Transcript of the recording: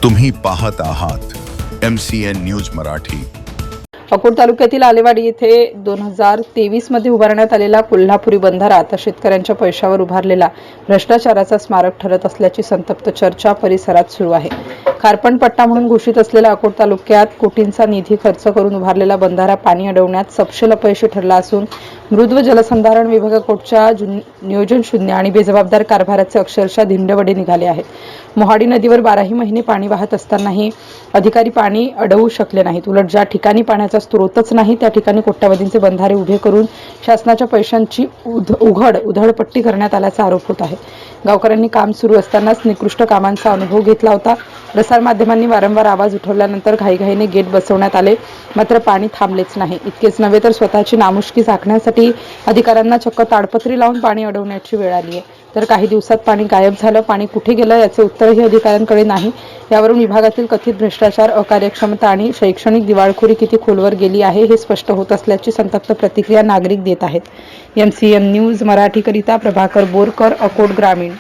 तुम्ही पाहत आहात MCN न्यूज मराठी। अकोट तालुक्यातील आलेवाडी येथे 2023 मध्ये उभारण्यात आलेला कोल्हापुरी बंधारा आता शेतकऱ्यांच्या पैशावर उभारलेला भ्रष्टाचाराचा स्मारक ठरत असल्याची संतप्त चर्चा परिसरात सुरू आहे। खारपण पट्टा म्हणून घोषित असलेला अकोट तालुक्यात कोटींचा निधी खर्च करून उभारलेला बंधारा पाणी अडवण्यात सपशेल अपयशी ठरला असून मृद व जलसंधारण विभाग अकोटच्या नियोजन शून्य आणि बेजबाबदार कारभाराचे अक्षरशः धिंडवडे निघाले आहेत। मोहाडी नदीवर 12ही महिने पाणी वाहत असतानाही अधिकारी पाणी अडवू शकले नाहीत। उलट ज्या ठिकाणी पाण्याचा स्रोतच नाही त्या ठिकाणी कोट्यावधींचे बंधारे उभे करून शासनाच्या पैशांची उधळपट्टी करण्यात आल्याचा आरोप होत आहे। गावकऱ्यांनी काम सुरू असतानाच निकृष्ट कामांचा अनुभव घेतला होता। प्रसार माध्यमांनी वारंवार आवाज उठवल्यानंतर घाईघाईने गेट बसवण्यात आले, मात्र पाणी थांबलेच नाही। इतकेच नव्हे तर स्वतःची नामुष्की झाकण्यासाठी अधिकाऱ्यांना चक्क ताडपत्री लावून पाणी अडवण्याची वेळ आली आहे। तर काही दिवसात पाणी गायब झालं। पाणी कुठे गेलं याचे उत्तरही अधिकाऱ्यांकडे नाही। यावरून विभागातील कथित भ्रष्टाचार, अकार्यक्षमता आणि शैक्षणिक दिवाळखोरी किती खोलवर गेली आहे हे स्पष्ट होत असल्याची संतप्त प्रतिक्रिया नागरिक देत आहेत। MCN न्यूज मराठीकरिता प्रभाकर बोरकर, अकोट ग्रामीण।